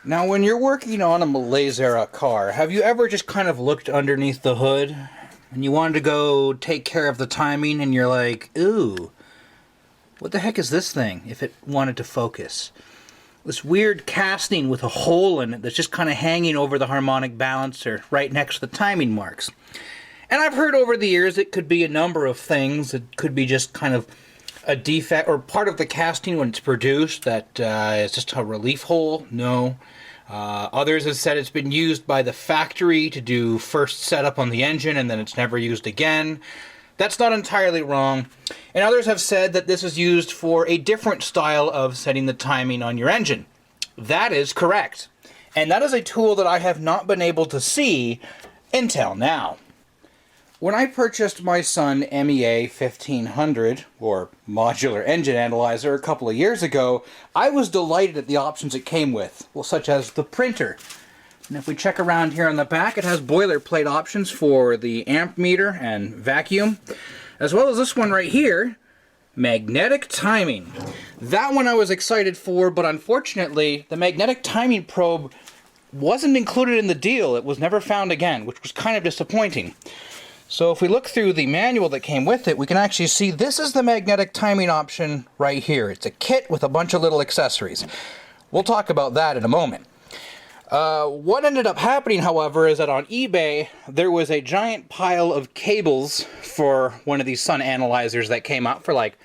Now, when you're working on a Malaise-era car, have you ever just kind of looked underneath the hood and you wanted to go take care of the timing and you're like, ooh, what the heck is this thing, if it wanted to focus? This weird casting with a hole in it that's just kind of hanging over the harmonic balancer right next to the timing marks. And I've heard over the years it could be a number of things. It could be just kind of a defect or part of the casting when it's produced that is just a relief hole. No. Others have said it's been used by the factory to do first setup on the engine and then it's never used again. That's not entirely wrong. And others have said that this is used for a different style of setting the timing on your engine. That is correct. And that is a tool that I have not been able to see until now. When I purchased my Sun MEA 1500, or modular engine analyzer, a couple of years ago, I was delighted at the options it came with, well, such as the printer. And if we check around here on the back, it has boilerplate options for the amp meter and vacuum, as well as this one right here, magnetic timing. That one I was excited for, but unfortunately, the magnetic timing probe wasn't included in the deal. It was never found again, which was kind of disappointing. So if we look through the manual that came with it, we can actually see this is the magnetic timing option right here. It's a kit with a bunch of little accessories. We'll talk about that in a moment. What ended up happening, however, is that on eBay, there was a giant pile of cables for one of these Sun analyzers that came out for like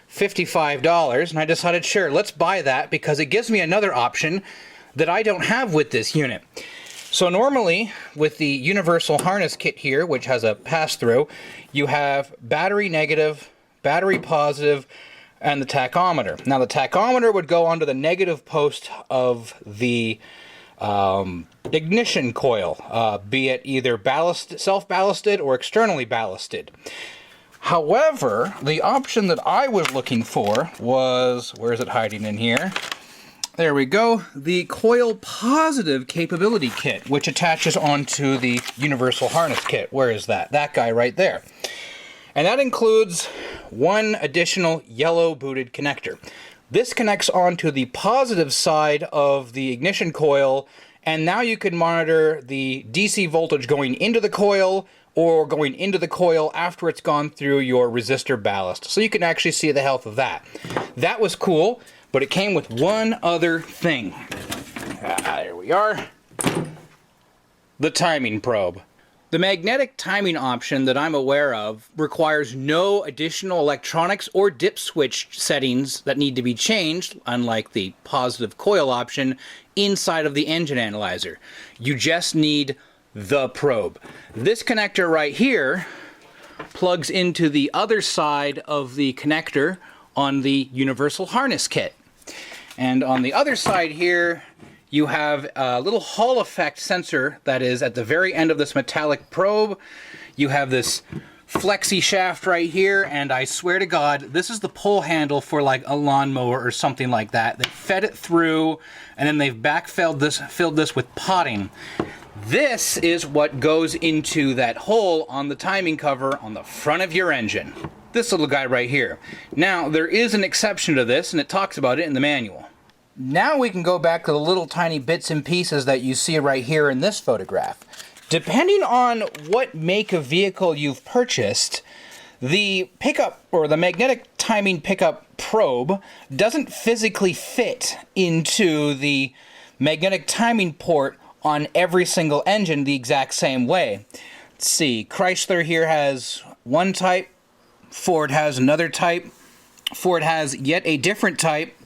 $55, and I decided, sure, let's buy that because it gives me another option that I don't have with this unit. So normally, with the universal harness kit here, which has a pass-through, you have battery negative, battery positive, and the tachometer. Now the tachometer would go onto the negative post of the ignition coil, be it either self-ballasted or externally ballasted. However, the option that I was looking for was, where is it hiding in here? There we go, the coil positive capability kit, which attaches onto the universal harness kit. Where is that? That guy right there. And that includes one additional yellow booted connector. This connects onto the positive side of the ignition coil, and now you can monitor the DC voltage going into the coil or going into the coil after it's gone through your resistor ballast. So you can actually see the health of that. That was cool. But it came with one other thing. There we are. The timing probe. The magnetic timing option that I'm aware of requires no additional electronics or dip switch settings that need to be changed, unlike the positive coil option, inside of the engine analyzer. You just need the probe. This connector right here plugs into the other side of the connector on the universal harness kit. And on the other side here, you have a little Hall effect sensor that is at the very end of this metallic probe. You have this flexi shaft right here, and I swear to God, this is the pull handle for like a lawnmower or something like that. They fed it through, and then they've filled this with potting. This is what goes into that hole on the timing cover on the front of your engine. This little guy right here. Now, there is an exception to this, and it talks about it in the manual. Now we can go back to the little tiny bits and pieces that you see right here in this photograph. Depending on what make of vehicle you've purchased, the pickup, or the magnetic timing pickup probe, doesn't physically fit into the magnetic timing port on every single engine the exact same way. Let's see, Chrysler here has one type, Ford has another type, Ford has yet a different type,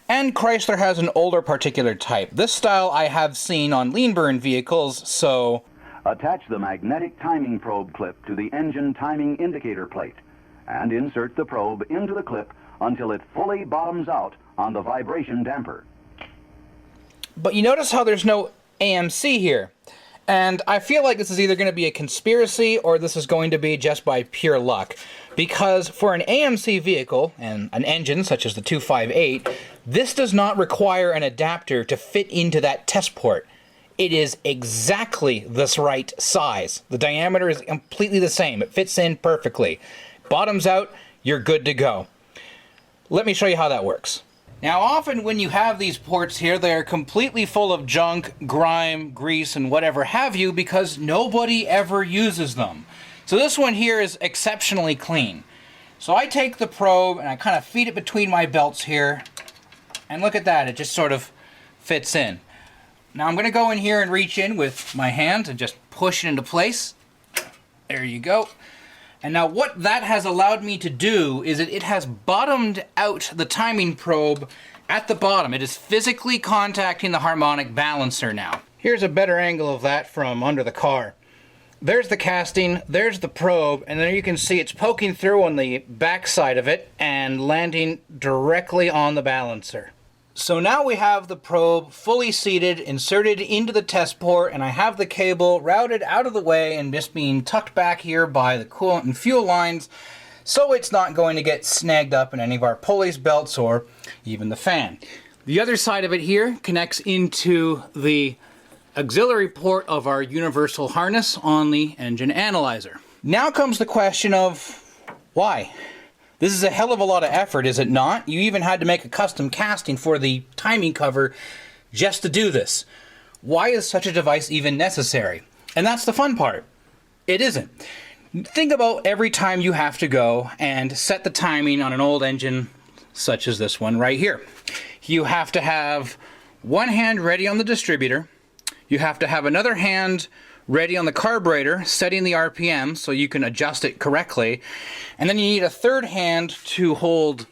and Chrysler has an older particular type. This style I have seen on lean burn vehicles, so... Attach the magnetic timing probe clip to the engine timing indicator plate and insert the probe into the clip until it fully bottoms out on the vibration damper. But you notice how there's no AMC here. And I feel like this is either going to be a conspiracy or this is going to be just by pure luck. Because for an AMC vehicle, and an engine such as the 258, this does not require an adapter to fit into that test port. It is exactly this right size. The diameter is completely the same. It fits in perfectly. Bottoms out, you're good to go. Let me show you how that works. Now, often when you have these ports here, they are completely full of junk, grime, grease, and whatever have you, because nobody ever uses them. So this one here is exceptionally clean. So I take the probe and I kind of feed it between my belts here, and look at that, it just sort of fits in. Now I'm going to go in here and reach in with my hand and just push it into place. There you go. And now what that has allowed me to do is that it has bottomed out the timing probe at the bottom. It is physically contacting the harmonic balancer now. Here's a better angle of that from under the car. There's the casting, there's the probe, and there you can see it's poking through on the back side of it and landing directly on the balancer. So now we have the probe fully seated, inserted into the test port, and I have the cable routed out of the way and just being tucked back here by the coolant and fuel lines, so it's not going to get snagged up in any of our pulleys, belts, or even the fan. The other side of it here connects into the auxiliary port of our universal harness on the engine analyzer. Now comes the question of why? This is a hell of a lot of effort, is it not? You even had to make a custom casting for the timing cover just to do this. Why is such a device even necessary? And that's the fun part. It isn't. Think about every time you have to go and set the timing on an old engine such as this one right here. You have to have one hand ready on the distributor. You have to have another hand ready on the carburetor, setting the RPM so you can adjust it correctly. And then you need a third hand to hold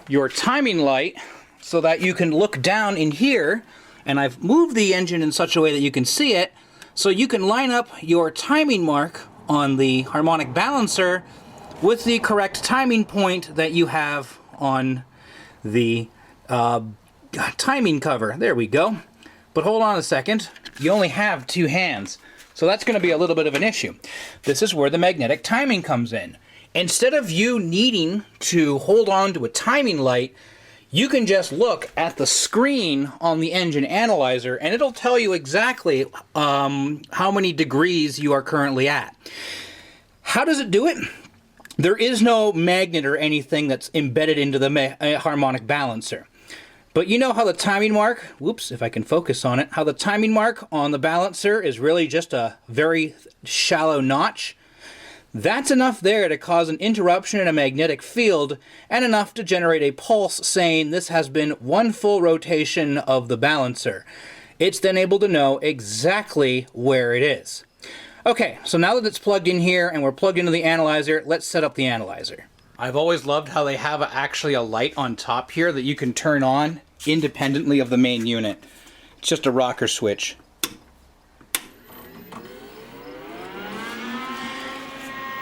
your timing light so that you can look down in here. And I've moved the engine in such a way that you can see it, so you can line up your timing mark on the harmonic balancer with the correct timing point that you have on the timing cover. There we go. But hold on a second, you only have two hands. So that's going to be a little bit of an issue. This is where the magnetic timing comes in. Instead of you needing to hold on to a timing light, you can just look at the screen on the engine analyzer and it'll tell you exactly how many degrees you are currently at. How does it do it? There is no magnet or anything that's embedded into the harmonic balancer. But you know how the timing mark, whoops, if I can focus on it, how the timing mark on the balancer is really just a very shallow notch? That's enough there to cause an interruption in a magnetic field and enough to generate a pulse saying this has been one full rotation of the balancer. It's then able to know exactly where it is. Okay, so now that it's plugged in here and we're plugged into the analyzer, let's set up the analyzer. I've always loved how they have actually a light on top here that you can turn on independently of the main unit. It's just a rocker switch.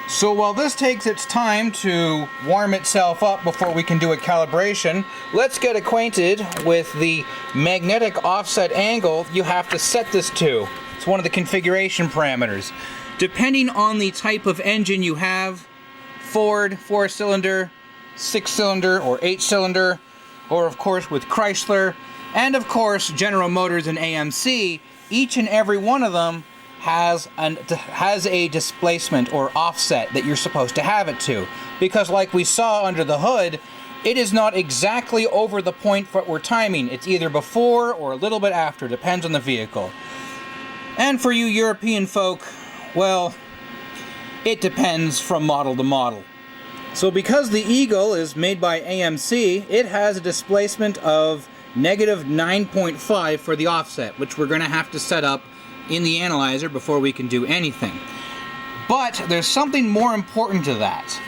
So while this takes its time to warm itself up before we can do a calibration, let's get acquainted with the magnetic offset angle you have to set this to. It's one of the configuration parameters. Depending on the type of engine you have, Ford, 4-cylinder, 6-cylinder, or 8-cylinder, or of course with Chrysler, and of course General Motors and AMC, each and every one of them has a displacement or offset that you're supposed to have it to. Because like we saw under the hood, it is not exactly over the point that we're timing. It's either before or a little bit after, depends on the vehicle. And for you European folk, well, it depends from model to model. So because the Eagle is made by AMC, it has a displacement of negative 9.5 for the offset, which we're going to have to set up in the analyzer before we can do anything. But there's something more important to that.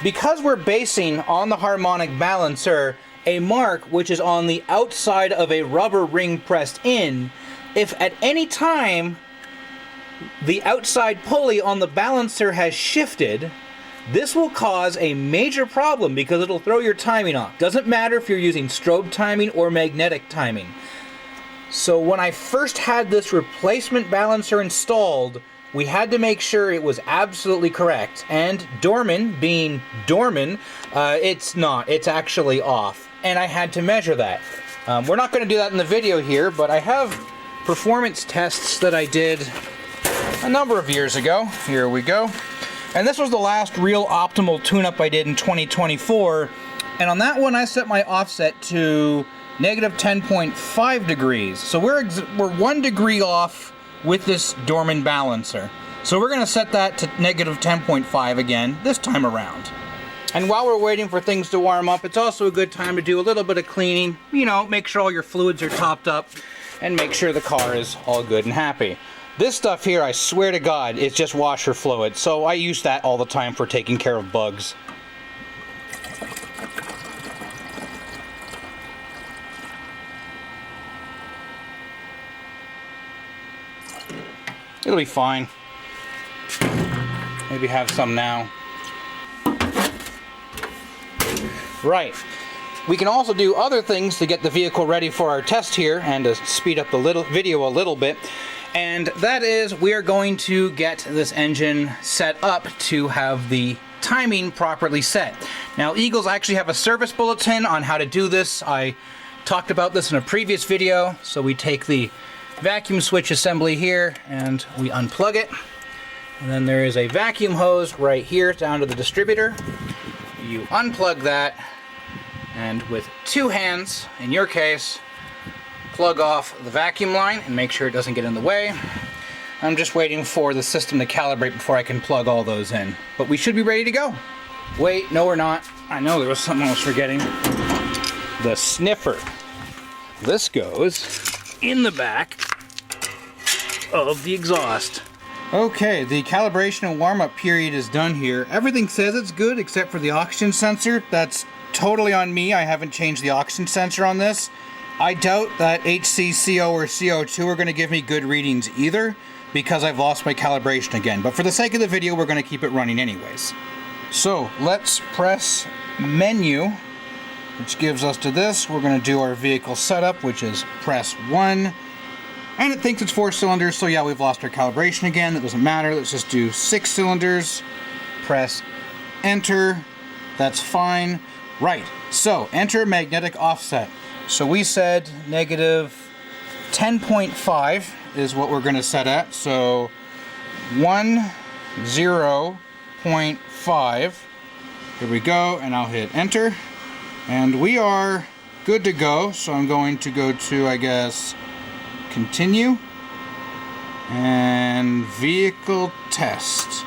Because we're basing on the harmonic balancer a mark which is on the outside of a rubber ring pressed in, if at any time the outside pulley on the balancer has shifted, this will cause a major problem because it'll throw your timing off. Doesn't matter if you're using strobe timing or magnetic timing. So when I first had this replacement balancer installed, we had to make sure it was absolutely correct. And Dorman, being Dorman, it's not. It's actually off. And I had to measure that. We're not going to do that in the video here, but I have performance tests that I did a number of years ago. Here we go. And this was the last real optimal tune-up I did in 2024 And on that one, I set my offset to negative 10.5 degrees. So we're 1 degree off with this Dorman balancer. So we're going to set that to negative 10.5 again this time around. And while we're waiting for things to warm up, it's also a good time to do a little bit of cleaning. You know, make sure all your fluids are topped up and make sure the car is all good and happy. This stuff here, I swear to God, is just washer fluid. So I use that all the time for taking care of bugs. It'll be fine. Maybe have some now. Right. We can also do other things to get the vehicle ready for our test here and to speed up the video a little bit. And that is, we are going to get this engine set up to have the timing properly set. Now, Eagles actually have a service bulletin on how to do this. I talked about this in a previous video. So we take the vacuum switch assembly here and we unplug it. And then there is a vacuum hose right here down to the distributor. You unplug that, and with 2 hands, in your case, plug off the vacuum line and make sure it doesn't get in the way. I'm just waiting for the system to calibrate before I can plug all those in. But we should be ready to go. Wait, no we're not. I know there was something I was forgetting. The sniffer. This goes in the back of the exhaust. Okay, the calibration and warm-up period is done here. Everything says it's good except for the oxygen sensor. That's totally on me. I haven't changed the oxygen sensor on this. I doubt that HC, CO, or CO2 are going to give me good readings either because I've lost my calibration again. But for the sake of the video, we're going to keep it running anyways. So let's press menu, which gives us to this. We're going to do our vehicle setup, which is press 1. And it thinks it's 4 cylinders, so yeah, we've lost our calibration again. That doesn't matter. Let's just do 6 cylinders. Press enter. That's fine. Right, so enter magnetic offset. So we said negative 10.5 is what we're going to set at. So 10.5. Here we go, and I'll hit enter. And we are good to go. So I'm going to go to, I guess, continue and vehicle test,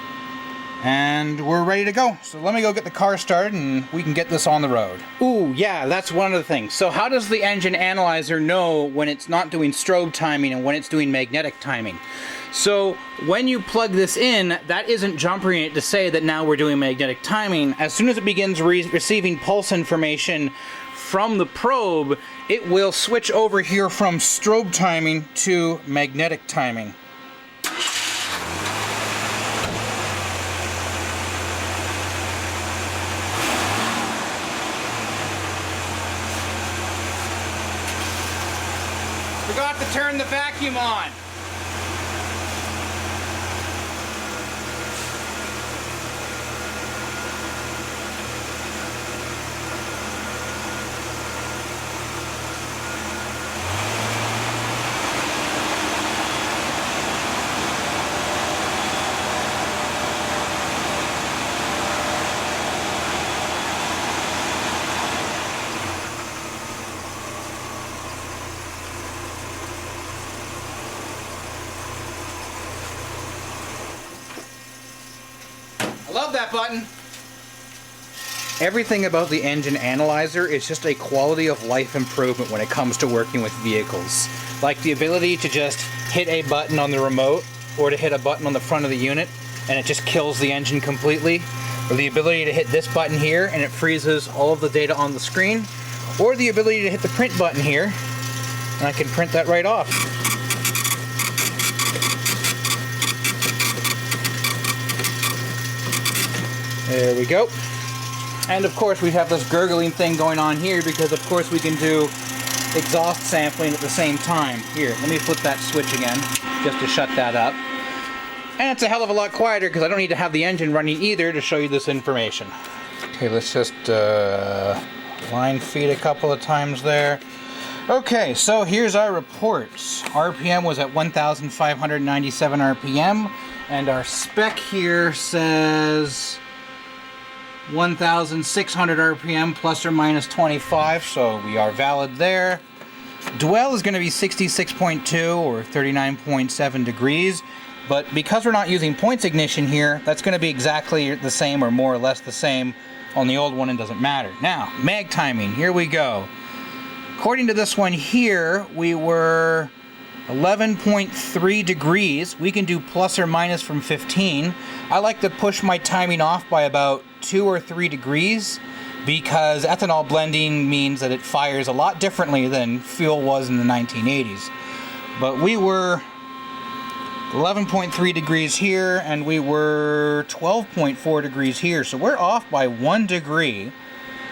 and we're ready to go. So let me go get the car started and we can get this on the road. Ooh, yeah, that's one of the things. So how does the engine analyzer know when it's not doing strobe timing and when it's doing magnetic timing? So when you plug this in, that isn't jumping it to say that now we're doing magnetic timing. As soon as it begins receiving pulse information from the probe, it will switch over here from strobe timing to magnetic timing. Forgot to turn the vacuum on. Love that button. Everything about the engine analyzer is just a quality of life improvement when it comes to working with vehicles. Like the ability to just hit a button on the remote or to hit a button on the front of the unit and it just kills the engine completely. Or the ability to hit this button here and it freezes all of the data on the screen. Or the ability to hit the print button here and I can print that right off. There we go. And of course we have this gurgling thing going on here because of course we can do exhaust sampling at the same time. Here, let me flip that switch again just to shut that up. And it's a hell of a lot quieter because I don't need to have the engine running either to show you this information. Okay, let's just line feed a couple of times there. Okay, so here's our reports. RPM was at 1,597 RPM and our spec here says 1,600 RPM plus or minus 25, so we are valid there. Dwell is going to be 66.2 or 39.7 degrees, but because we're not using points ignition here, that's going to be exactly the same or more or less the same on the old one. It doesn't matter. Now, mag timing, here we go. According to this one here, we were 11.3 degrees. We can do plus or minus from 15. I like to push my timing off by about 2 or 3 degrees because ethanol blending means that it fires a lot differently than fuel was in the 1980s. But we were 11.3 degrees here and we were 12.4 degrees here. So we're off by 1 degree,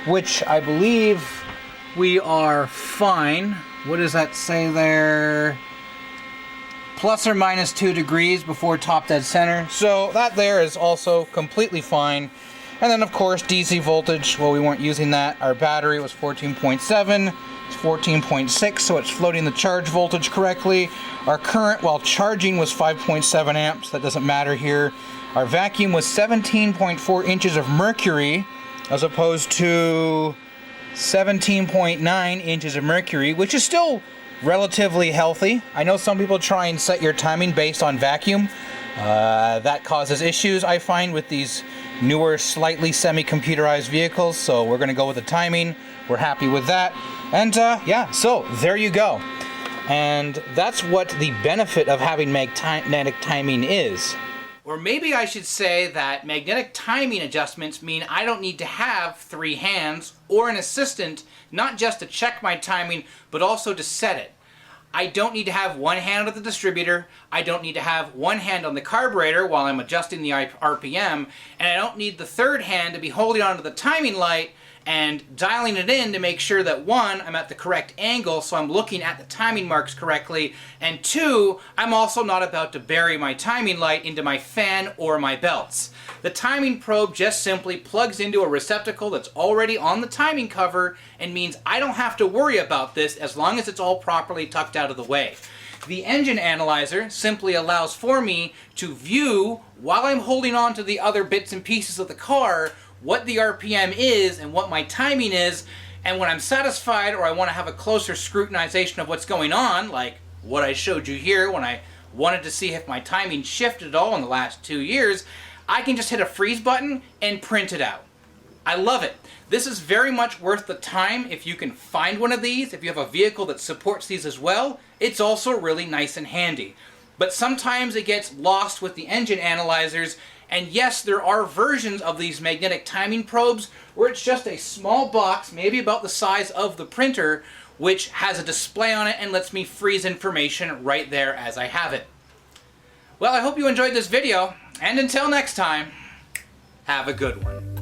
which I believe we are fine. What does that say there? Plus or minus 2 degrees before top dead center. So that there is also completely fine. And then of course DC voltage, well, we weren't using that. Our battery was 14.7, it's 14.6, so it's floating the charge voltage correctly. Our current while charging was 5.7 amps, that doesn't matter here. Our vacuum was 17.4 inches of mercury as opposed to 17.9 inches of mercury, which is still relatively healthy. I know some people try and set your timing based on vacuum. That causes issues, I find, with these newer, slightly semi-computerized vehicles, so we're going to go with the timing. We're happy with that. And yeah, so there you go. And that's what the benefit of having magnetic timing is. Or maybe I should say that magnetic timing adjustments mean I don't need to have 3 hands or an assistant, not just to check my timing, but also to set it. I don't need to have 1 hand on the distributor, I don't need to have 1 hand on the carburetor while I'm adjusting the RPM, and I don't need the 3rd hand to be holding onto the timing light and dialing it in to make sure that 1, I'm at the correct angle so I'm looking at the timing marks correctly, and 2, I'm also not about to bury my timing light into my fan or my belts. The timing probe just simply plugs into a receptacle that's already on the timing cover and means I don't have to worry about this as long as it's all properly tucked out of the way. The engine analyzer simply allows for me to view, while I'm holding on to the other bits and pieces of the car, what the RPM is and what my timing is, and when I'm satisfied or I want to have a closer scrutinization of what's going on, like what I showed you here when I wanted to see if my timing shifted at all in the last 2 years, I can just hit a freeze button and print it out. I love it. This is very much worth the time if you can find one of these. If you have a vehicle that supports these as well, it's also really nice and handy. But sometimes it gets lost with the engine analyzers. And yes, there are versions of these magnetic timing probes where it's just a small box, maybe about the size of the printer, which has a display on it and lets me freeze information right there as I have it. Well, I hope you enjoyed this video, and until next time, have a good one.